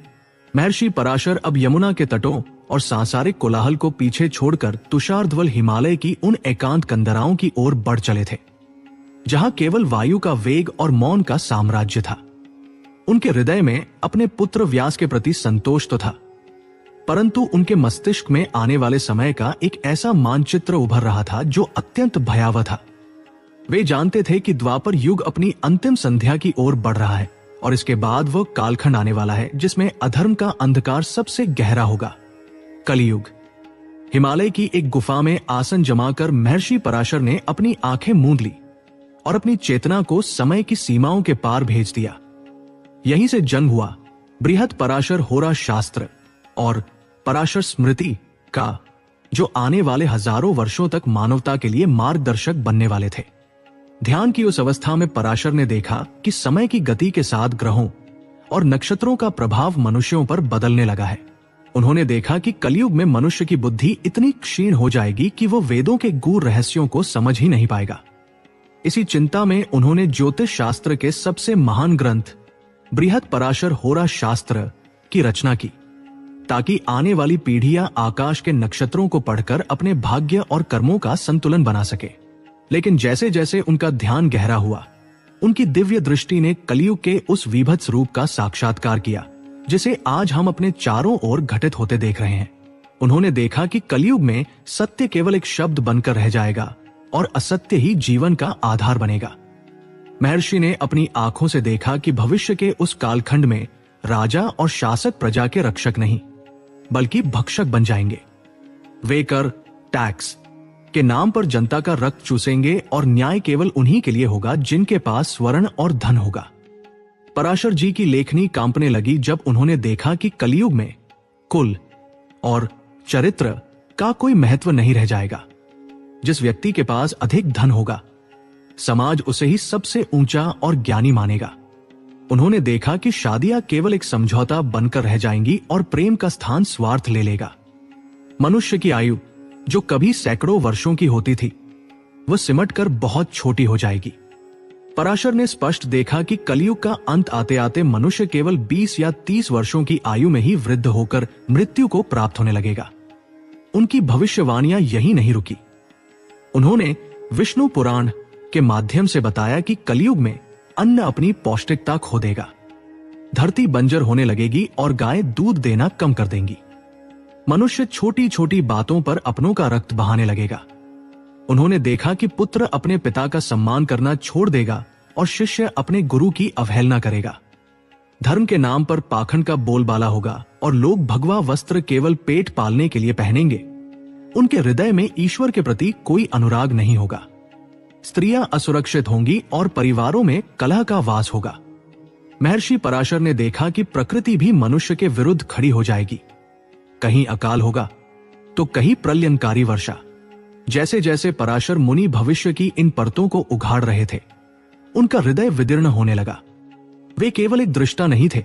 महर्षि पराशर अब यमुना के तटों और सांसारिक कोलाहल को पीछे छोड़कर तुषारध्वल हिमालय की उन एकांत कंदराओं की ओर बढ़ चले थे जहां केवल वायु का वेग और मौन का साम्राज्य था। उनके हृदय में अपने पुत्र व्यास के प्रति संतोष तो था, परंतु उनके मस्तिष्क में आने वाले समय का एक ऐसा मानचित्र उभर रहा था जो अत्यंत भयावह था। वे जानते थे कि द्वापर युग अपनी अंतिम संध्या की ओर बढ़ रहा है और इसके बाद वह कालखंड आने वाला है जिसमें अधर्म का अंधकार सबसे गहरा होगा, कलयुग। हिमालय की एक गुफा में आसन जमाकर महर्षि पराशर ने अपनी आंखें मूंद ली और अपनी चेतना को समय की सीमाओं के पार भेज दिया। यहीं से जन्म हुआ बृहद पराशर होरा शास्त्र और पराशर स्मृति का, जो आने वाले हजारों वर्षों तक मानवता के लिए मार्गदर्शक बनने वाले थे। ध्यान की उस अवस्था में पराशर ने देखा कि समय की गति के साथ ग्रहों और नक्षत्रों का प्रभाव मनुष्यों पर बदलने लगा है। उन्होंने देखा कि कलयुग में मनुष्य की बुद्धि इतनी क्षीण हो जाएगी कि वो वेदों के गूढ़ रहस्यों को समझ ही नहीं पाएगा। इसी चिंता में उन्होंने ज्योतिष शास्त्र के सबसे महान ग्रंथ बृहद पराशर होरा शास्त्र की रचना की, ताकि आने वाली पीढ़ियां आकाश के नक्षत्रों को पढ़कर अपने भाग्य और कर्मों का संतुलन बना सके। लेकिन जैसे जैसे उनका ध्यान गहरा हुआ, उनकी दिव्य दृष्टि ने कलयुग के उस विभत्स रूप का साक्षात्कार किया जिसे आज हम अपने चारों ओर घटित होते देख रहे हैं। उन्होंने देखा कि कलयुग में सत्य केवल एक शब्द बनकर रह जाएगा और असत्य ही जीवन का आधार बनेगा। महर्षि ने अपनी आंखों से देखा कि भविष्य के उस कालखंड में राजा और शासक प्रजा के रक्षक नहीं बल्कि भक्षक बन जाएंगे। वे कर, टैक्स के नाम पर जनता का रक्त चूसेंगे और न्याय केवल उन्हीं के लिए होगा जिनके पास स्वर्ण और धन होगा। पराशर जी की लेखनी कांपने लगी जब उन्होंने देखा कि कलयुग में कुल और चरित्र का कोई महत्व नहीं रह जाएगा। जिस व्यक्ति के पास अधिक धन होगा, समाज उसे ही सबसे ऊंचा और ज्ञानी मानेगा। उन्होंने देखा कि शादियां केवल एक समझौता बनकर रह जाएंगी और प्रेम का स्थान स्वार्थ ले लेगा। मनुष्य की आयु जो कभी सैकड़ों वर्षों की होती थी, वह सिमट कर बहुत छोटी हो जाएगी। पराशर ने स्पष्ट देखा कि कलयुग का अंत आते आते मनुष्य केवल 20 या 30 वर्षों की आयु में ही वृद्ध होकर मृत्यु को प्राप्त होने लगेगा। उनकी भविष्यवाणियां यही नहीं रुकी। उन्होंने विष्णु पुराण के माध्यम से बताया कि कलयुग में अन्न अपनी पौष्टिकता खो देगा, धरती बंजर होने लगेगी और गाय दूध देना कम कर देंगी। मनुष्य छोटी छोटी बातों पर अपनों का रक्त बहाने लगेगा। उन्होंने देखा कि पुत्र अपने पिता का सम्मान करना छोड़ देगा और शिष्य अपने गुरु की अवहेलना करेगा। धर्म के नाम पर पाखंड का बोलबाला होगा और लोग भगवा वस्त्र केवल पेट पालने के लिए पहनेंगे। उनके हृदय में ईश्वर के प्रति कोई अनुराग नहीं होगा। स्त्रियां असुरक्षित होंगी और परिवारों में कलह का वास होगा। महर्षि पराशर ने देखा कि प्रकृति भी मनुष्य के विरुद्ध खड़ी हो जाएगी। कहीं अकाल होगा तो कहीं प्रलयनकारी वर्षा। जैसे जैसे पराशर मुनि भविष्य की इन परतों को उघाड़ रहे थे, उनका हृदय विदीर्ण होने लगा। वे केवल एक दृष्टा नहीं थे,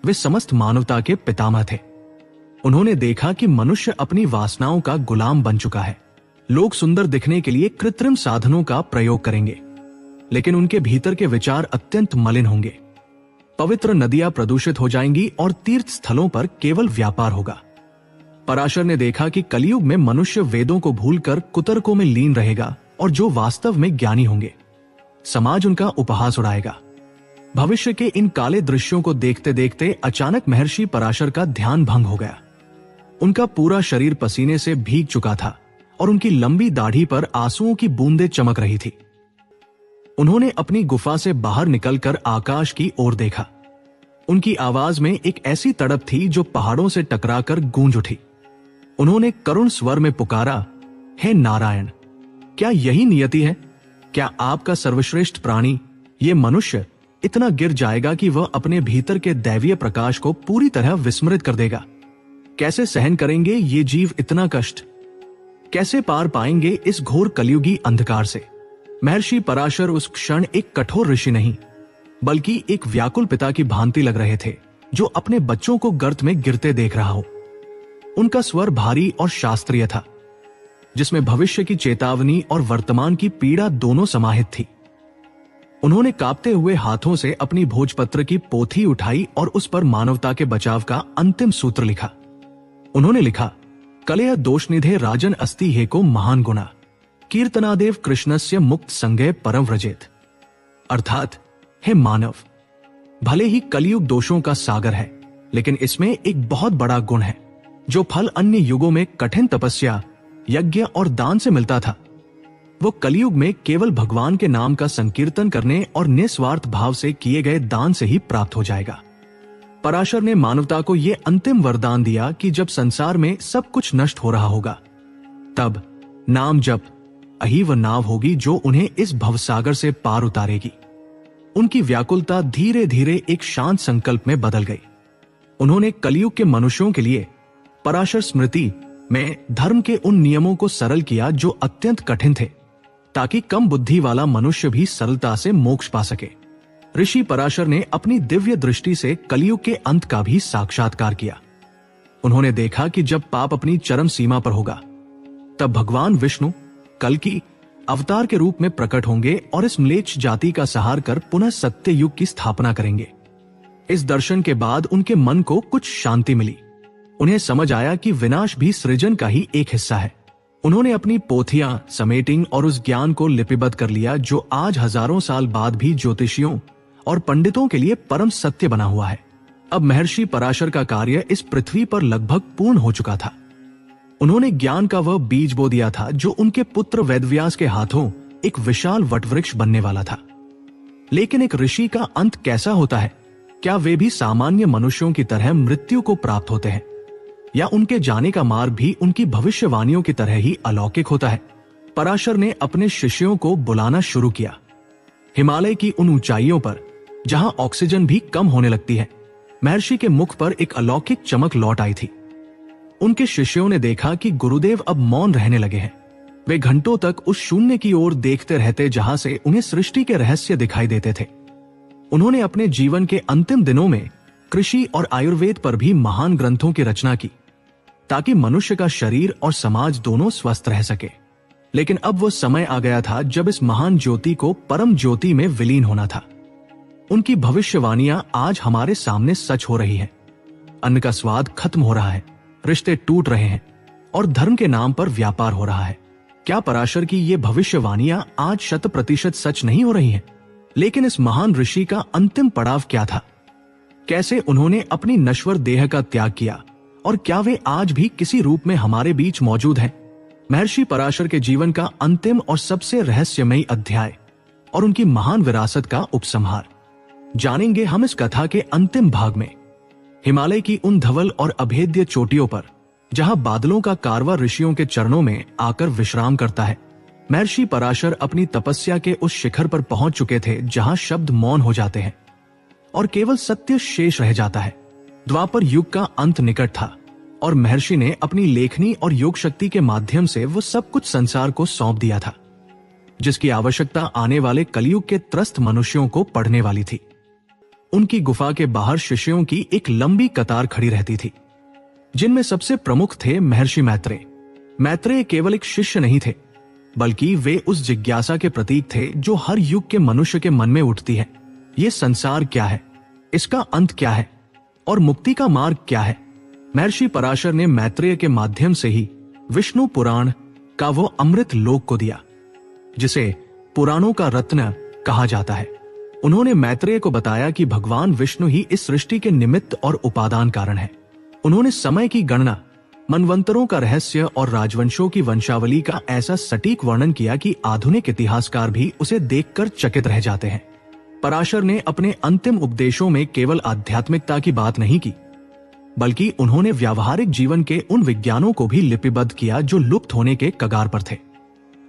वे समस्त मानवता के पितामह थे। उन्होंने देखा कि मनुष्य अपनी वासनाओं का गुलाम बन चुका है। लोग सुंदर दिखने के लिए कृत्रिम साधनों का प्रयोग करेंगे, लेकिन उनके भीतर के विचार अत्यंत मलिन होंगे। पवित्र नदियां प्रदूषित हो जाएंगी और तीर्थ स्थलों पर केवल व्यापार होगा। पराशर ने देखा कि कलयुग में मनुष्य वेदों को भूलकर कुतर्कों में लीन रहेगा और जो वास्तव में ज्ञानी होंगे, समाज उनका उपहास उड़ाएगा। भविष्य के इन काले दृश्यों को देखते देखते अचानक महर्षि पराशर का ध्यान भंग हो गया। उनका पूरा शरीर पसीने से भीग चुका था और उनकी लंबी दाढ़ी पर आंसुओं की बूंदें चमक रही थी। उन्होंने अपनी गुफा से बाहर निकलकर आकाश की ओर देखा। उनकी आवाज में एक ऐसी तड़प थी जो पहाड़ों से टकराकर गूंज उठी। उन्होंने करुण स्वर में पुकारा, हे नारायण, क्या यही नियति है? क्या आपका सर्वश्रेष्ठ प्राणी, ये मनुष्य, इतना गिर जाएगा कि वह अपने भीतर के दैवीय प्रकाश को पूरी तरह विस्मृत कर देगा? कैसे सहन करेंगे ये जीव इतना कष्ट? कैसे पार पाएंगे इस घोर कलयुगी अंधकार से? महर्षि पराशर उस क्षण एक कठोर ऋषि नहीं, बल्कि एक व्याकुल पिता की भांति लग रहे थे, जो अपने बच्चों को गर्त में गिरते देख रहा हो। उनका स्वर भारी और शास्त्रीय था, जिसमें भविष्य की चेतावनी और वर्तमान की पीड़ा दोनों समाहित थी। उन्होंने कांपते हुए हाथों से अपनी भोजपत्र की पोथी उठाई और उस पर मानवता के बचाव का अंतिम सूत्र लिखा। उन्होंने लिखा, कलेह दोषनिधे राजन अस्ति हेको महान गुणा, कीर्तनादेव कृष्णस्य मुक्त संगे परम व्रजेत। अर्थात, हे मानव, भले ही कलयुग दोषों का सागर है, लेकिन इसमें एक बहुत बड़ा गुण है, जो फल अन्य युगों में कठिन तपस्या, यज्ञ और दान से मिलता था। वो कलयुग में केवल भगवान के नाम का संकीर्तन करने और निस्वार्थ भाव से किए गए दान से ही प्राप्त हो जाएगा। पराशर ने मानवता को यह अंतिम वरदान दिया कि जब संसार में सब कुछ नष्ट हो रहा होगा, तब नाम जप अहीव नाव होगी जो उन्हें इस भवसागर से पार उतारेगी। उनकी व्याकुलता धीरे धीरे एक शांत संकल्प में बदल गई। उन्होंने कलयुग के मनुष्यों के लिए पराशर स्मृति में धर्म के उन नियमों को सरल किया जो अत्यंत कठिन थे, ताकि कम बुद्धि वाला मनुष्य भी सरलता से मोक्ष पा सके। ऋषि पराशर ने अपनी दिव्य दृष्टि से कलयुग के अंत का भी साक्षात्कार किया। उन्होंने देखा कि जब पाप अपनी चरम सीमा पर होगा, तब भगवान विष्णु कल्कि अवतार के रूप में प्रकट होंगे और इस म्लेच्छ जाति का संहार कर पुनः सत्य युग की स्थापना करेंगे। इस दर्शन के बाद उनके मन को कुछ शांति मिली। उन्हें समझ आया कि विनाश भी सृजन का ही एक हिस्सा है। उन्होंने अपनी पोथियां समेटिंग और उस ज्ञान को लिपिबद्ध कर लिया जो आज हजारों साल बाद भी ज्योतिषियों और पंडितों के लिए परम सत्य बना हुआ है। अब महर्षि पराशर का कार्य इस पृथ्वी पर लगभग पूर्ण हो चुका था। उन्होंने ज्ञान का वह बीज बो दिया था जो उनके पुत्र वेदव्यास के हाथों एक विशाल वटवृक्ष बनने वाला था। लेकिन एक ऋषि का अंत कैसा होता है? क्या वे भी सामान्य मनुष्यों की तरह मृत्यु को प्राप्त होते हैं, या उनके जाने का मार्ग भी उनकी भविष्यवाणियों की तरह ही अलौकिक होता है? पराशर ने अपने शिष्यों को बुलाना शुरू किया। हिमालय की उन ऊंचाइयों पर जहां ऑक्सीजन भी कम होने लगती है, महर्षि के मुख पर एक अलौकिक चमक लौट आई थी। उनके शिष्यों ने देखा कि गुरुदेव अब मौन रहने लगे हैं। वे घंटों तक उस शून्य की ओर देखते रहते जहां से उन्हें सृष्टि के रहस्य दिखाई देते थे। उन्होंने अपने जीवन के अंतिम दिनों में कृषि और आयुर्वेद पर भी महान ग्रंथों की रचना की, ताकि मनुष्य का शरीर और समाज दोनों स्वस्थ रह सके। लेकिन अब वो समय आ गया था जब इस महान ज्योति को परम ज्योति में विलीन होना था। उनकी भविष्यवाणियां आज हमारे सामने सच हो रही हैं। अन्न का स्वाद खत्म हो रहा है, रिश्ते टूट रहे हैं और धर्म के नाम पर व्यापार हो रहा है। क्या पराशर की ये भविष्यवाणियां आज 100% सच नहीं हो रही हैं? लेकिन इस महान ऋषि का अंतिम पड़ाव क्या था? कैसे उन्होंने अपनी नश्वर देह का त्याग किया और क्या वे आज भी किसी रूप में हमारे बीच मौजूद हैं? महर्षि पराशर के जीवन का अंतिम और सबसे रहस्यमयी अध्याय और उनकी महान विरासत का उपसंहार जानेंगे हम इस कथा के अंतिम भाग में। हिमालय की उन धवल और अभेद्य चोटियों पर जहां बादलों का कारवा ऋषियों के चरणों में आकर विश्राम करता है, महर्षि पराशर अपनी तपस्या के उस शिखर पर पहुंच चुके थे जहां शब्द मौन हो जाते हैं और केवल सत्य शेष रह जाता है। द्वापर युग का अंत निकट था और महर्षि ने अपनी लेखनी और योग शक्ति के माध्यम से वो सब कुछ संसार को सौंप दिया था जिसकी आवश्यकता आने वाले कलयुग के त्रस्त मनुष्यों को पढ़ने वाली थी। उनकी गुफा के बाहर शिष्यों की एक लंबी कतार खड़ी रहती थी, जिनमें सबसे प्रमुख थे महर्षि मैत्रेय। मैत्रेय केवल एक शिष्य नहीं थे, बल्कि वे उस जिज्ञासा के प्रतीक थे जो हर युग के मनुष्य के मन में उठती है। ये संसार क्या है, इसका अंत क्या है और मुक्ति का मार्ग क्या है? महर्षि पराशर ने मैत्रेय के माध्यम से ही विष्णु पुराण का वो अमृत लोक को दिया जिसे पुराणों का रत्न कहा जाता है। उन्होंने मैत्रेय को बताया कि भगवान विष्णु ही इस सृष्टि के निमित्त और उपादान कारण है। उन्होंने समय की गणना, मनवंतरों का रहस्य और राजवंशों की वंशावली का ऐसा सटीक वर्णन किया कि आधुनिक इतिहासकार भी उसे देखकर चकित रह जाते हैं। पराशर ने अपने अंतिम उपदेशों में केवल आध्यात्मिकता की बात नहीं की, बल्कि उन्होंने व्यावहारिक जीवन के उन विज्ञानों को भी लिपिबद्ध किया जो लुप्त होने के कगार पर थे।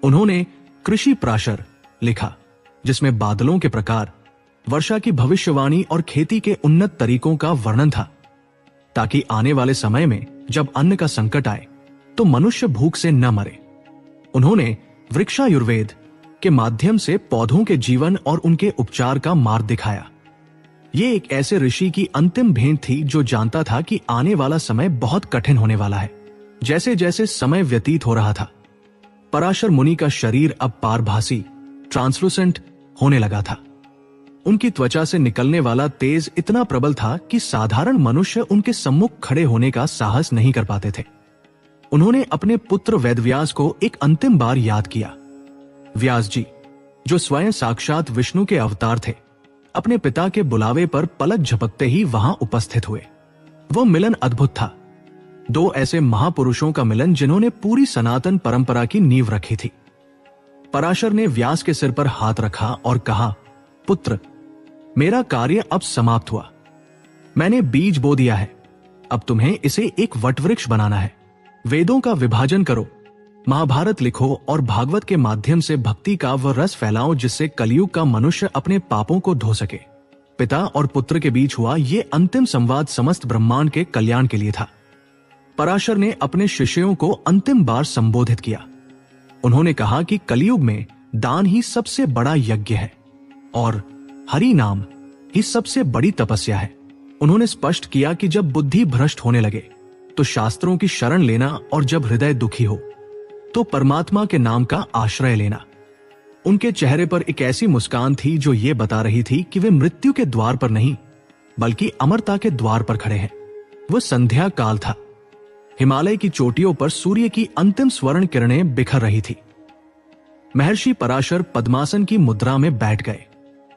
उन्होंने कृषि प्राशर लिखा, जिसमें बादलों के प्रकार, वर्षा की भविष्यवाणी और खेती के उन्नत तरीकों का वर्णन था, ताकि आने वाले समय में जब अन्न का संकट आए तो मनुष्य भूख से न मरे। उन्होंने वृक्षायुर्वेद के माध्यम से पौधों के जीवन और उनके उपचार का मार्ग दिखाया। ये एक ऐसे ऋषि की अंतिम भेंट थी जो जानता था कि आने वाला समय बहुत कठिन होने वाला है। जैसे जैसे समय व्यतीत हो रहा था, पराशर मुनि का शरीर अब पारभासी, ट्रांसलूसेंट होने लगा था। उनकी त्वचा से निकलने वाला तेज इतना प्रबल था कि साधारण मनुष्य उनके सम्मुख खड़े होने का साहस नहीं कर पाते थे। उन्होंने अपने पुत्र वेदव्यास को एक अंतिम बार याद किया। व्यास जी, जो स्वयं साक्षात विष्णु के अवतार थे, अपने पिता के बुलावे पर पलक झपकते ही वहां उपस्थित हुए। वो मिलन अद्भुत था, दो ऐसे महापुरुषों का मिलन जिन्होंने पूरी सनातन परंपरा की नींव रखी थी। पराशर ने व्यास के सिर पर हाथ रखा और कहा, पुत्र, मेरा कार्य अब समाप्त हुआ। मैंने बीज बो दिया है, अब तुम्हें इसे एक वटवृक्ष बनाना है। वेदों का विभाजन करो, महाभारत लिखो और भागवत के माध्यम से भक्ति का वह रस फैलाओ जिससे कलयुग का मनुष्य अपने पापों को धो सके। पिता और पुत्र के बीच हुआ ये अंतिम संवाद समस्त ब्रह्मांड के कल्याण के लिए था। पराशर ने अपने शिष्यों को अंतिम बार संबोधित किया। उन्होंने कहा कि कलयुग में दान ही सबसे बड़ा यज्ञ है और हरि नाम ही सबसे बड़ी तपस्या है। उन्होंने स्पष्ट किया कि जब बुद्धि भ्रष्ट होने लगे तो शास्त्रों की शरण लेना और जब हृदय दुखी हो तो परमात्मा के नाम का आश्रय लेना। उनके चेहरे पर एक ऐसी मुस्कान थी जो ये बता रही थी कि वे मृत्यु के द्वार पर नहीं बल्कि अमरता के द्वार पर खड़े हैं। वह संध्या काल था। हिमालय की चोटियों पर सूर्य की अंतिम स्वर्ण किरणें बिखर रही थी। महर्षि पराशर पद्मासन की मुद्रा में बैठ गए।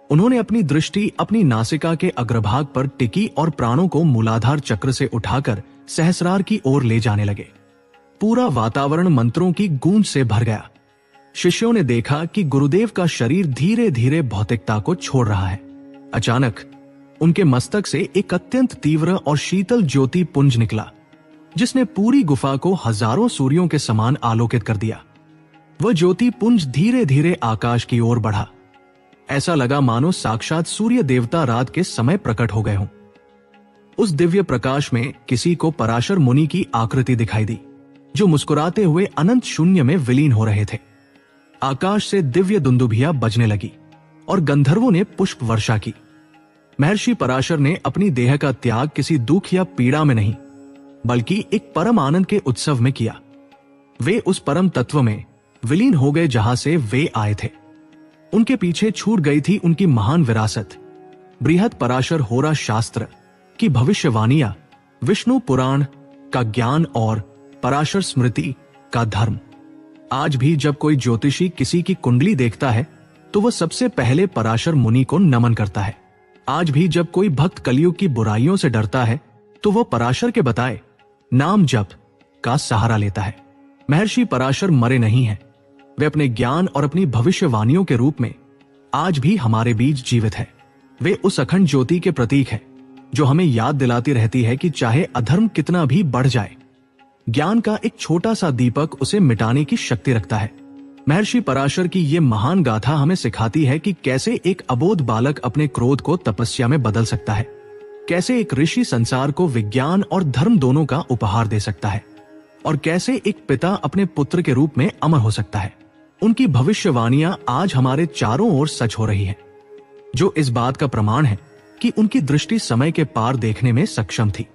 उन्होंने अपनी दृष्टि अपनी नासिका के अग्रभाग पर टिकी और प्राणों को मूलाधार चक्र से उठाकर सहस्रार की ओर ले जाने लगे। पूरा वातावरण मंत्रों की गूंज से भर गया। शिष्यों ने देखा कि गुरुदेव का शरीर धीरे धीरे भौतिकता को छोड़ रहा है। अचानक उनके मस्तक से एक अत्यंत तीव्र और शीतल ज्योति पुंज निकला, जिसने पूरी गुफा को हजारों सूर्यों के समान आलोकित कर दिया। वह ज्योति पुंज धीरे धीरे आकाश की ओर बढ़ा। ऐसा लगा मानो साक्षात सूर्य देवता रात के समय प्रकट हो गए हों। उस दिव्य प्रकाश में किसी को पराशर मुनि की आकृति दिखाई दी, जो मुस्कुराते हुए अनंत शून्य में विलीन हो रहे थे। आकाश से दिव्य दुंदुभिया बजने लगी और गंधर्वों ने पुष्प वर्षा की। महर्षि पराशर ने अपनी देह का त्याग किसी दुख या पीड़ा में नहीं, बल्कि एक परम आनंद के उत्सव में किया। वे उस परम तत्व में विलीन हो गए जहां से वे आए थे। उनके पीछे छूट गई थी उनकी महान विरासत, बृहद पराशर होरा शास्त्र की भविष्यवाणियां, विष्णु पुराण का ज्ञान और पराशर स्मृति का धर्म। आज भी जब कोई ज्योतिषी किसी की कुंडली देखता है तो वह सबसे पहले पराशर मुनि को नमन करता है। आज भी जब कोई भक्त कलयुग की बुराइयों से डरता है तो वह पराशर के बताए नाम जप का सहारा लेता है। महर्षि पराशर मरे नहीं हैं, वे अपने ज्ञान और अपनी भविष्यवाणियों के रूप में आज भी हमारे बीच जीवित है। वे उस अखंड ज्योति के प्रतीक है जो हमें याद दिलाती रहती है कि चाहे अधर्म कितना भी बढ़ जाए, ज्ञान का एक छोटा सा दीपक उसे मिटाने की शक्ति रखता है। महर्षि पराशर की ये महान गाथा हमें सिखाती है कि कैसे एक अबोध बालक अपने क्रोध को तपस्या में बदल सकता है, कैसे एक ऋषि संसार को विज्ञान और धर्म दोनों का उपहार दे सकता है, और कैसे एक पिता अपने पुत्र के रूप में अमर हो सकता है। उनकी भविष्यवाणियां आज हमारे चारों ओर सच हो रही है, जो इस बात का प्रमाण है कि उनकी दृष्टि समय के पार देखने में सक्षम थी।